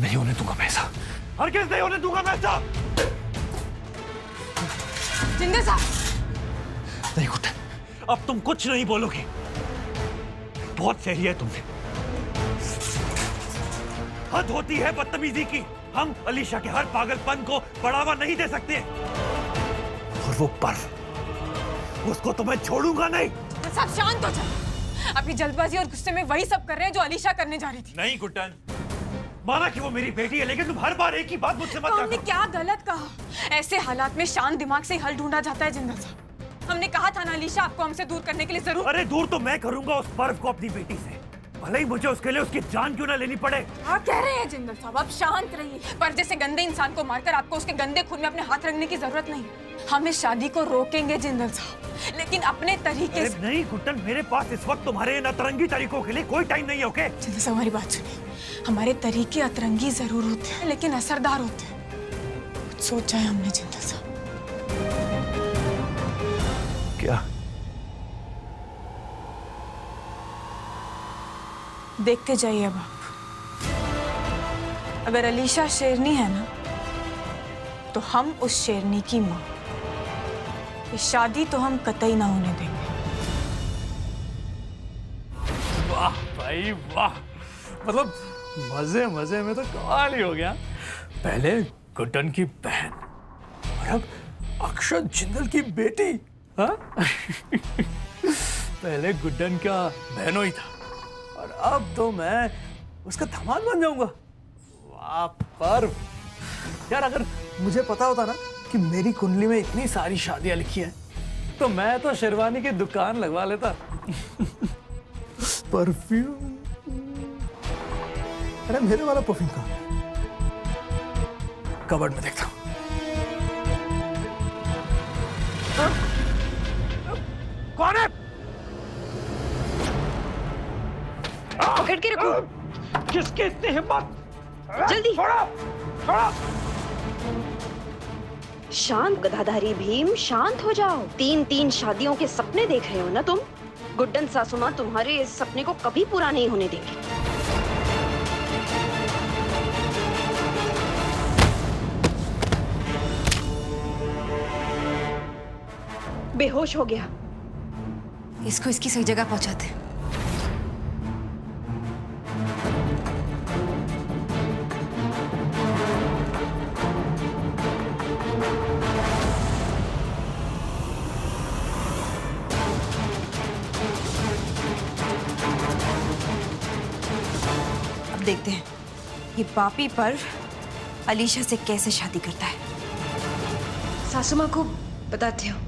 नहीं होने दूंगा पैसा, हरगिज़ नहीं होने दूंगा पैसा। जिंदे साहब। नहीं गुड्डन, अब तुम कुछ नहीं बोलोगे। बहुत सही है तुमने। हद होती है बदतमीजी की। हम अलीशा के हर पागलपन को बढ़ावा नहीं दे सकते। और वो पर्व, उसको तो मैं छोड़ूंगा नहीं। सब शांत हो जाओ। अपनी जल्दबाजी और गुस्से में वही सब कर रहे हैं जो अलीशा करने जा रही थी। नहीं गुड्डन, माना कि वो मेरी बेटी है, लेकिन तुम हर बार एक ही बात मुझसे मत करो। हमने क्या गलत कहा? ऐसे हालात में शांत दिमाग से हल ढूंढा जाता है जिंदल साहब। हमने कहा था ना अलीशा आपको हमसे दूर करने के लिए जरूर। अरे दूर तो मैं करूंगा उस पर्व को अपनी बेटी से, भले ही मुझे उसके लिए उसकी जान क्यों ना लेनी पड़े। क्या कह रहे हैं जिंदल साहब? आप शांत रहिए। पर जैसे गंदे इंसान को मारकर आपको उसके गंदे खून में अपने हाथ रखने की जरूरत नहीं। हम इस शादी को रोकेंगे जिंदल साहब, लेकिन अपने तरीके से। नहीं गुड्डन, मेरे पास इस वक्त तुम्हारे इन अतरंगी तरीकों के लिए कोई टाइम नहीं है। ओके जिंदल साहब, हमारी बात सुनिए। हमारे तरीके अतरंगी जरूर होते हैं, लेकिन असरदार होते हैं। कुछ सोचा है हमने जिंदल साहब। क्या? देखते जाइए अब आप। अगर अलीशा शेरनी है ना, तो हम उस शेरनी की मां। ये शादी तो हम कतई ना होने देंगे। वाह भाई वाह, मतलब मजे मजे में तो कमाल ही हो गया। पहले गुड्डन की बहन और अब अक्षत जिंदल की बेटी। हाँ? पहले गुड्डन का बहनों ही था और अब तो मैं उसका दामाद बन जाऊंगा। वाह पर्व यार, अगर मुझे पता होता ना कि मेरी कुंडली में इतनी सारी शादियां लिखी हैं, तो मैं तो शेरवानी की दुकान लगवा लेता। परफ्यूम, अरे मेरे वाला परफ्यूम कहाँ है? कबर्ड में देखता हूँ। कौन है? पकड़ के रखो। किसकी इतनी हिम्मत? जल्दी छोड़ो, छोड़ो। शांत गधाधारी भीम, शांत हो जाओ। 3-3 शादियों के सपने देख रहे हो ना तुम। गुड्डन सासू मां तुम्हारे इस सपने को कभी पूरा नहीं होने देंगी। बेहोश हो गया। इसको इसकी सही जगह पहुंचाते हैं। अब देखते हैं ये पापी पर्व अलीशा से कैसे शादी करता है। सासू मां को बताते हो।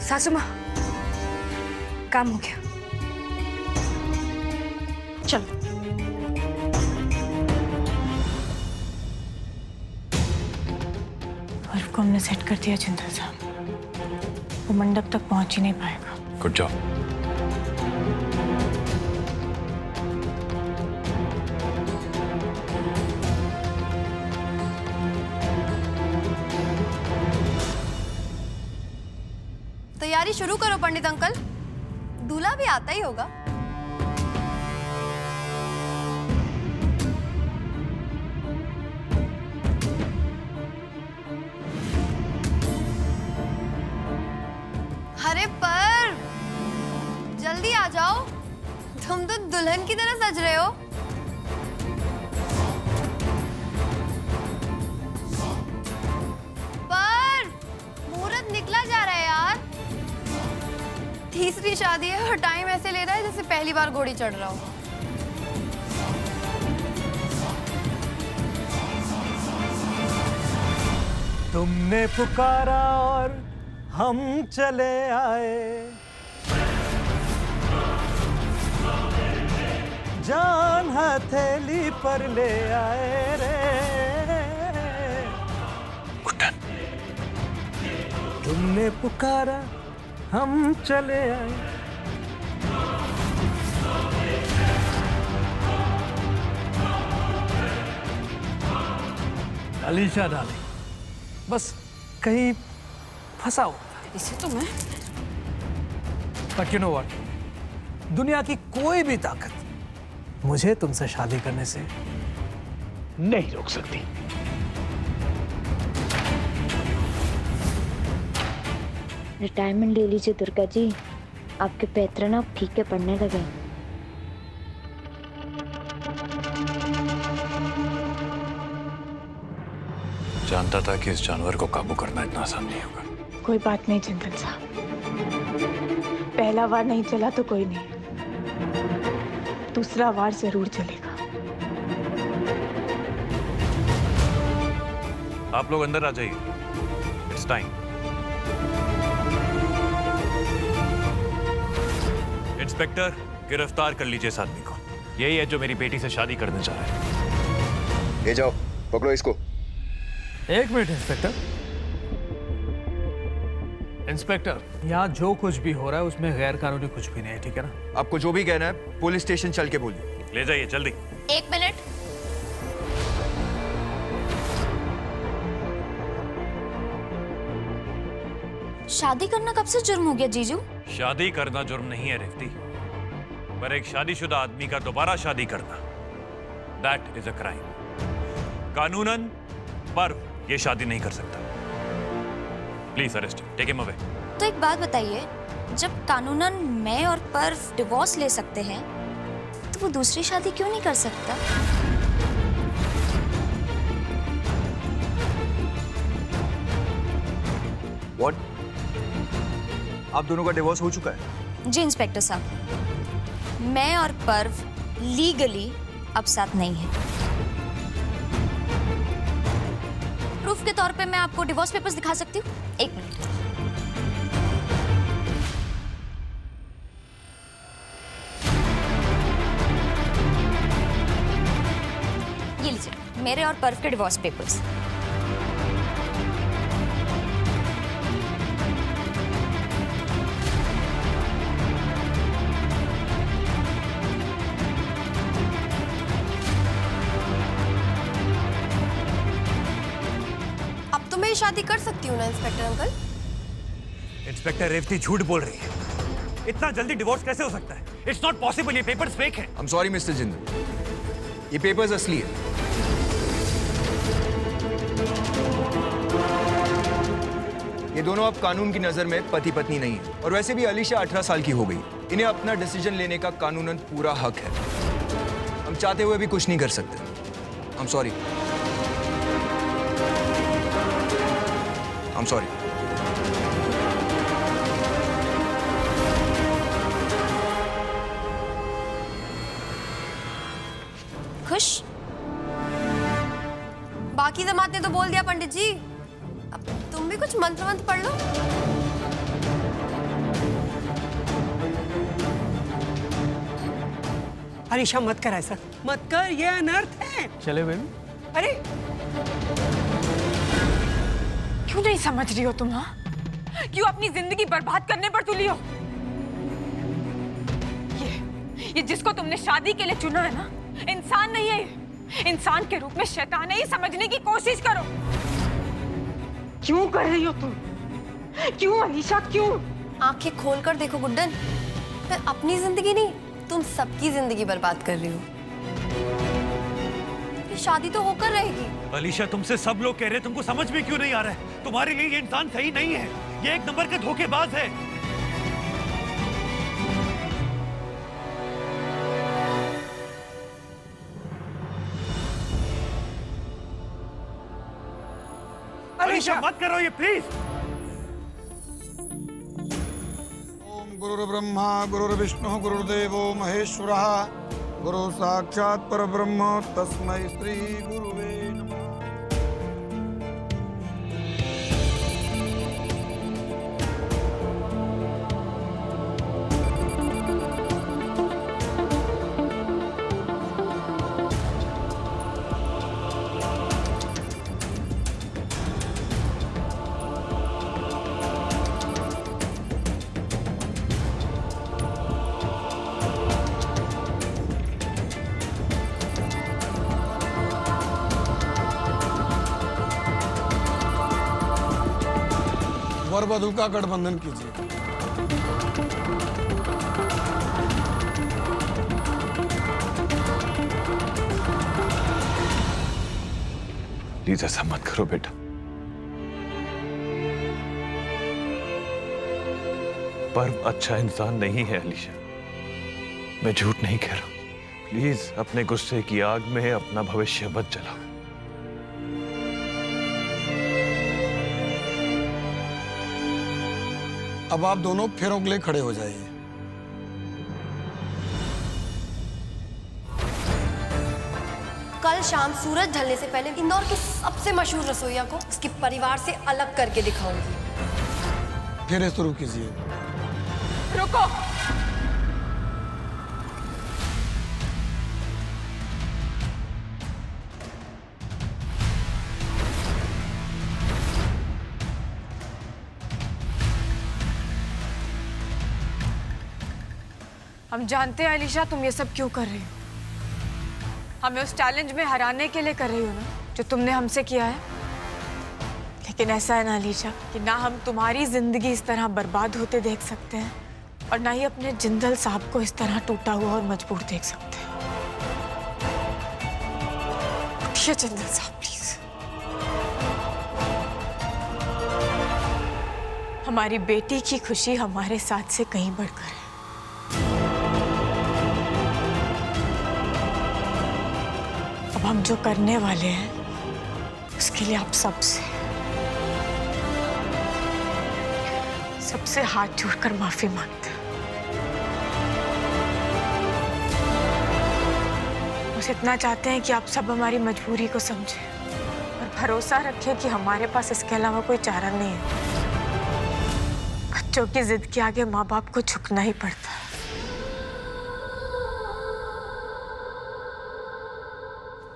सासू माँ, काम हो गया। चलो। पर्व को हमने सेट कर दिया जिंदल साहब। वो मंडप तक पहुंच ही नहीं पाएगा। Good job. तैयारी शुरू करो पंडित अंकल, दूल्हा भी आता ही होगा। अरे पर जल्दी आ जाओ, तुम तो दुल्हन की तरह सज रहे हो। पर मुहूर्त निकला जा रहा है यार। तीसरी शादी है और टाइम ऐसे ले रहा है जैसे पहली बार घोड़ी चढ़ रहा हो। तुमने पुकारा और हम चले आए, जान हथेली पर ले आए रे। गुड्डन, तुमने पुकारा हम चले आए। अलीशा डाले, बस कहीं फंसा हो। इसे तो मैं। बट यू नो व्हाट, दुनिया की कोई भी ताकत मुझे तुमसे शादी करने से नहीं रोक सकती। रिटायरमेंट ले लीजिए दुर्गा जी, आपके पैतरे ना फीके पड़ने लगे। जानता था कि इस जानवर को काबू करना इतना आसान नहीं होगा। कोई बात नहीं जिंदल साहब, पहला वार नहीं चला तो कोई नहीं, दूसरा वार जरूर चलेगा। आप लोग अंदर आ जाइए, इट्स टाइम। इंस्पेक्टर, गिरफ्तार कर लीजिए इस आदमी को। यही है जो मेरी बेटी से शादी करने जा रहा है। ले जाओ, पकड़ो इसको। एक मिनट इंस्पेक्टर। इंस्पेक्टर, यहाँ जो कुछ भी हो रहा है उसमें गैर कानूनी कुछ भी नहीं है, ठीक है ना? आपको जो भी कहना है पुलिस स्टेशन चल के बोलिए। ले जाइए जल्दी। 1 मिनट। शादी करना कब से जुर्म हो गया जीजू? शादी करना जुर्म नहीं है रेवती, पर एक शादीशुदा आदमी का दोबारा शादी करना, दैट इज अ क्राइम। कानूनन पर ये शादी नहीं कर सकता। Please arrest, take him away. तो एक बात बताइए, जब कानूनन मैं और पर्व डिवोर्स ले सकते हैं तो वो दूसरी शादी क्यों नहीं कर सकता? व्हाट? आप दोनों का डिवोर्स हो चुका है? जी इंस्पेक्टर साहब, मैं और पर्व लीगली अब साथ नहीं है। प्रूफ के तौर पे मैं आपको डिवोर्स पेपर्स दिखा सकती हूँ। 1 मिनट। ये लीजिए मेरे और पर्व के डिवोर्स पेपर्स। अब तो मैं ये शादी कर सकती हूँ ना इंस्पेक्टर अंकल? इंस्पेक्टर, रेवती झूठ बोल रही है। इतना जल्दी डिवोर्स कैसे हो सकता है? इट्स नॉट पॉसिबल, ये पेपर्स फेक है। I am sorry mister Jindal, ये पेपर्स असली है। ये दोनों अब कानून की नजर में पति पत्नी नहीं है, और वैसे भी अलीशा 18 साल की हो गई। इन्हें अपना डिसीजन लेने का कानूनन पूरा हक है। हम चाहते हुए भी कुछ नहीं कर सकते। I am sorry. I am sorry. खुश? बाकी जमात ने तो बोल दिया पंडित जी, अब तुम भी कुछ मंत्र मंत्र पढ़ लो। अलीशा मत कर ऐसा, मत कर, ये अनर्थ है। चले बेबी। अरे क्यों नहीं समझ रही हो तुम? हाँ, क्यों अपनी जिंदगी बर्बाद करने पर तुली हो? ये जिसको तुमने शादी के लिए चुना है ना, इंसान नहीं है। इंसान के रूप में शैतान है, ये समझने की कोशिश करो। क्यों कर रही हो तुम? क्यों अलीशा, क्यों? आंखें खोल कर देखो गुड्डन, मैं अपनी जिंदगी नहीं, तुम सबकी जिंदगी बर्बाद कर रही हो। ये शादी तो होकर रहेगी। अलीशा, तुमसे सब लोग कह रहे हैं, तुमको समझ में क्यों नहीं आ रहा है? तुम्हारे लिए ये इंसान सही नहीं है, ये एक नंबर का धोखेबाज है। अलीशा मत करो ये, प्लीज। ओम गुरुर्ब्रह्मा गुरुर्विष्णु गुरुर्देवो महेश्वरः गुरु साक्षात् परब्रह्म तस्मै श्री गुरुवे नमः। वर वधू का गठबंधन कीजिए। प्लीज ऐसा मत करो बेटा। पर्व अच्छा इंसान नहीं है अलीशा, मैं झूठ नहीं कह रहा। प्लीज अपने गुस्से की आग में अपना भविष्य मत जलाओ। अब आप दोनों फेरों के लिए खड़े हो जाइए। कल शाम सूरज ढलने से पहले इंदौर के सबसे मशहूर रसोइया को उसके परिवार से अलग करके दिखाऊंगी। फेरे शुरू कीजिए। रुको। हम जानते हैं अलीशा, तुम ये सब क्यों कर रही हो। हमें उस चैलेंज में हराने के लिए कर रही हो ना, जो तुमने हमसे किया है। लेकिन ऐसा है ना अलीशा कि ना हम तुम्हारी जिंदगी इस तरह बर्बाद होते देख सकते हैं और ना ही अपने जिंदल साहब को इस तरह टूटा हुआ और मजबूर देख सकते हैं। उठिए जिंदल साहब प्लीज। हमारी बेटी की खुशी हमारे साथ से कहीं बढ़कर है। अब हम जो करने वाले हैं उसके लिए आप सबसे हाथ जोड़कर माफी मांगते हैं। बस इतना चाहते हैं कि आप सब हमारी मजबूरी को समझें और भरोसा रखें कि हमारे पास इसके अलावा कोई चारा नहीं है। बच्चों की जिद के आगे माँ बाप को झुकना ही पड़ता है।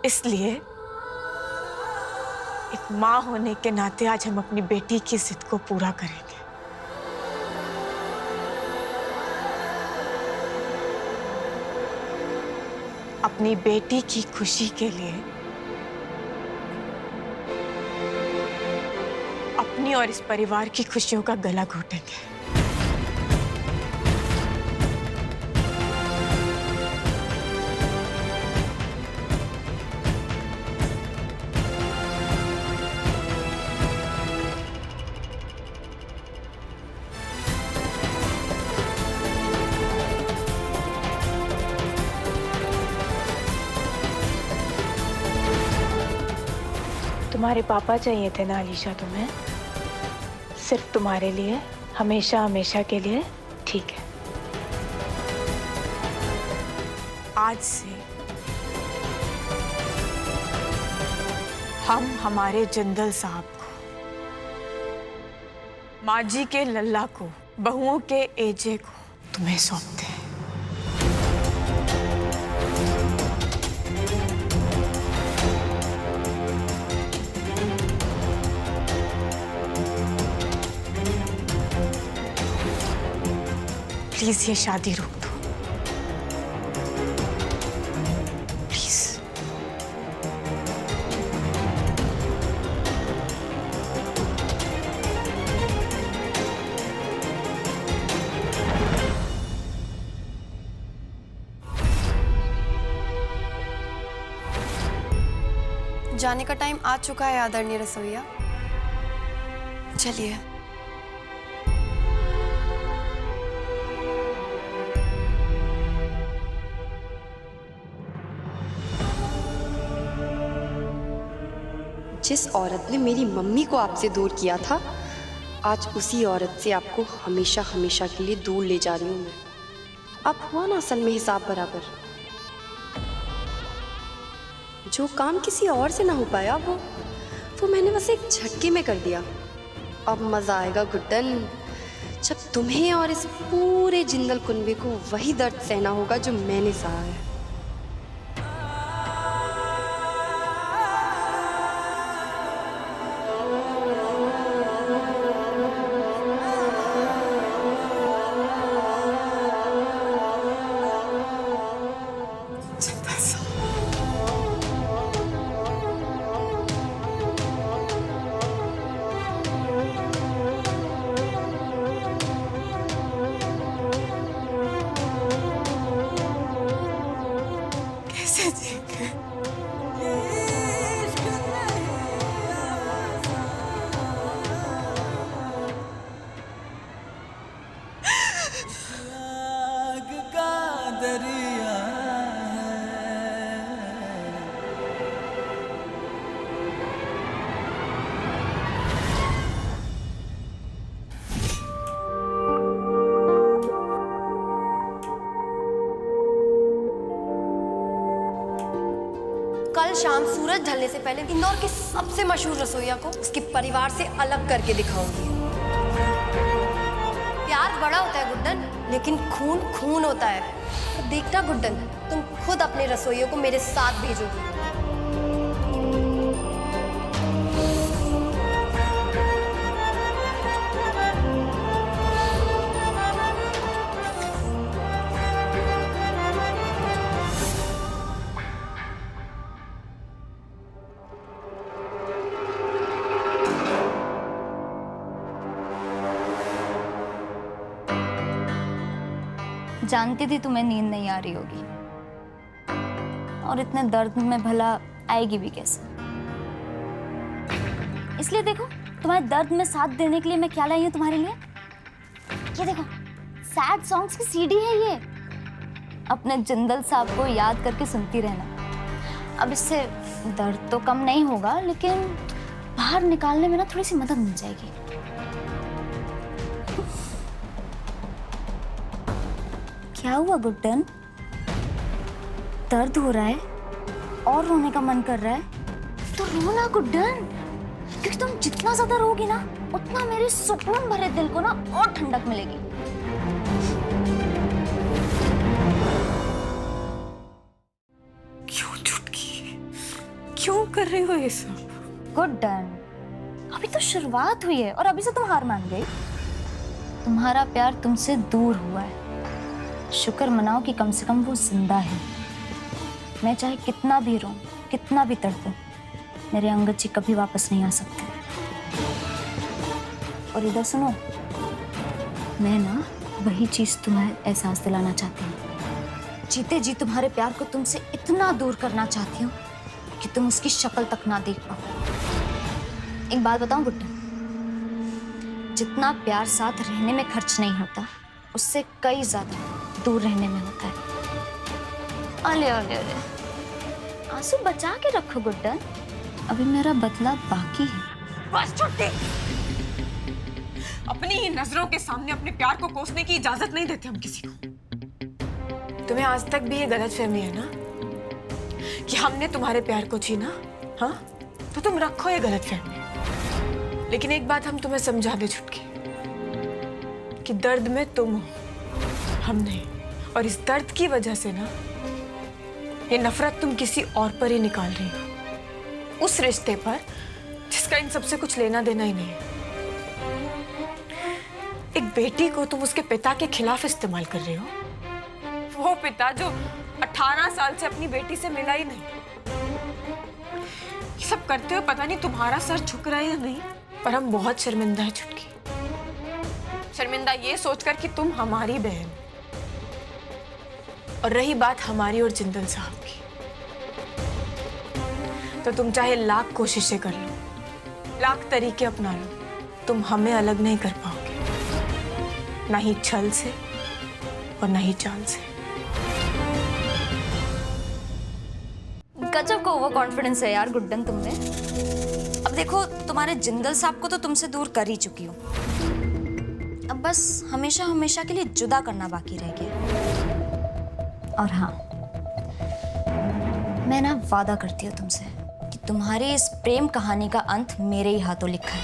इसलिए एक माँ होने के नाते आज हम अपनी बेटी की जिद को पूरा करेंगे। अपनी बेटी की खुशी के लिए अपनी और इस परिवार की खुशियों का गला घोटेंगे। तुम्हारे पापा चाहिए थे ना अलीशा तुम्हें, सिर्फ तुम्हारे लिए, हमेशा हमेशा के लिए। ठीक है, आज से हम हमारे जिंदल साहब को, माजी के लल्ला को, बहुओं के एजे को तुम्हें सौंपते हैं। प्लीज ये शादी रोक दो, प्लीज। जाने का टाइम आ चुका है आदरणीय रसोइया, चलिए। जिस औरत ने मेरी मम्मी को आपसे दूर किया था, आज उसी औरत से आपको हमेशा हमेशा के लिए दूर ले जा रही हूं मैं। अब हुआ ना असल में हिसाब बराबर। जो काम किसी और से ना हो पाया वो मैंने बस एक झटके में कर दिया। अब मजा आएगा गुड्डन, जब तुम्हें और इस पूरे जिंदल कुनबे को वही दर्द सहना होगा जो मैंने सहा है। कल शाम सूरज ढलने से पहले इंदौर के सबसे मशहूर रसोइया को उसके परिवार से अलग करके दिखाऊंगी। प्यार बड़ा होता है गुड्डन, लेकिन खून खून होता है। तो देखना गुड्डन, तुम खुद अपने रसोइयों को मेरे साथ भेजोगी। जानती थी तुम्हें नींद नहीं आ रही होगी, और इतने दर्द में भला आएगी भी कैसे। इसलिए देखो, तुम्हारे दर्द में साथ देने के लिए मैं क्या लाई हूँ तुम्हारे लिए। ये देखो, सैड सॉन्ग्स की सीडी है ये। अपने जिंदल साहब को याद करके सुनती रहना। अब इससे दर्द तो कम नहीं होगा, लेकिन बाहर निकालने में ना थोड़ी सी मदद मिल जाएगी। क्या हुआ गुड्डन? दर्द हो रहा है और रोने का मन कर रहा है? तो रो ना गुड्डन, क्योंकि तुम जितना ज्यादा रोगी ना, उतना मेरे सुकून भरे दिल को ना और ठंडक मिलेगी। क्यों चुटकी, क्यों कर रही हो ये सब? गुड्डन, अभी तो शुरुआत हुई है और अभी से तुम हार मान गई। तुम्हारा प्यार तुमसे दूर हुआ है। शुक्र मनाओ कि कम से कम वो जिंदा है। मैं चाहे कितना भी रोऊं, कितना भी तड़पूं, मेरे अंगद जी कभी वापस नहीं आ सकते। और इधर सुनो, मैं ना वही चीज तुम्हें एहसास दिलाना चाहती हूँ। जीते जी तुम्हारे प्यार को तुमसे इतना दूर करना चाहती हूँ कि तुम उसकी शक्ल तक ना देख पाओ। एक बात बताऊं गुड्डन, जितना प्यार साथ रहने में खर्च नहीं होता, उससे कई ज्यादा दूर रहने में होता है। अले अले अले, आंसू बचा के रखो गुड्डन, अभी मेरा बदला बाकी है। बस छुट्टी। अपनी ही नजरों के सामने अपने प्यार को कोसने की इजाजत नहीं देते हम किसी को। तुम्हें आज तक भी ये गलतफहमी है ना कि हमने तुम्हारे प्यार को छीना? हाँ, तो तुम रखो ये गलतफहमी। लेकिन एक बात हम तुम्हें समझा दे छुटकी, कि दर्द में तुम हो, हम नहीं। और इस दर्द की वजह से ना ये नफरत तुम किसी और पर ही निकाल रही हो, उस रिश्ते पर जिसका इन सबसे कुछ लेना देना ही नहीं है। एक बेटी को तुम उसके पिता के खिलाफ इस्तेमाल कर रहे हो, वो पिता जो 18 साल से अपनी बेटी से मिला ही नहीं। ये सब करते हुए पता नहीं तुम्हारा सर झुक रहा है या नहीं, पर हम बहुत शर्मिंदा है छुटकी। शर्मिंदा ये सोचकर कि तुम हमारी बहन। और रही बात हमारी और जिंदल साहब की, तो तुम चाहे लाख कोशिशें कर लो, लाख तरीके अपना लो, तुम हमें अलग नहीं कर पाओगे, ना ही छल से और ना ही चाल से। गजब का ओवर कॉन्फिडेंस है यार गुड्डन तुम में। अब देखो, तुम्हारे जिंदल साहब को तो तुमसे दूर कर ही चुकी हूँ, अब बस हमेशा हमेशा के लिए जुदा करना बाकी रह गया। और हाँ, मैं ना वादा करती हूँ तुमसे कि तुम्हारी इस प्रेम कहानी का अंत मेरे ही हाथों लिखा है।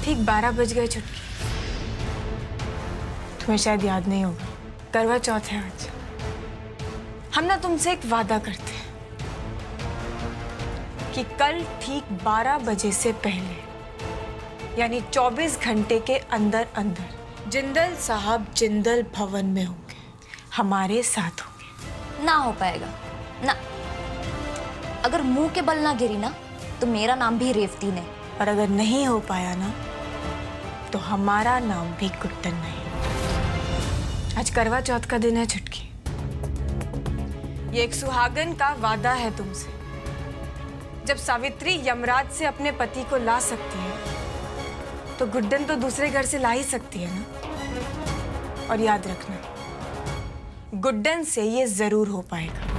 ठीक 12 बज गए छुटकी। तुम्हें शायद याद नहीं होगा, करवा चौथ है आज। हम ना तुमसे एक वादा करते हैं कि कल ठीक 12 बजे से पहले, यानी 24 घंटे के अंदर अंदर जिंदल साहब जिंदल भवन में होंगे, हमारे साथ होंगे। ना हो पाएगा ना। अगर मुंह के बल ना गिरी ना, तो मेरा नाम भी रेवती नहीं। और अगर नहीं हो पाया ना, तो हमारा नाम भी गुड्डन नहीं। आज करवा चौथ का दिन है छुटकी। ये एक सुहागन का वादा है तुमसे। जब सावित्री यमराज से अपने पति को ला सकती है, तो गुड्डन तो दूसरे घर से ला ही सकती है ना। और याद रखना, गुड्डन से ये जरूर हो पाएगा।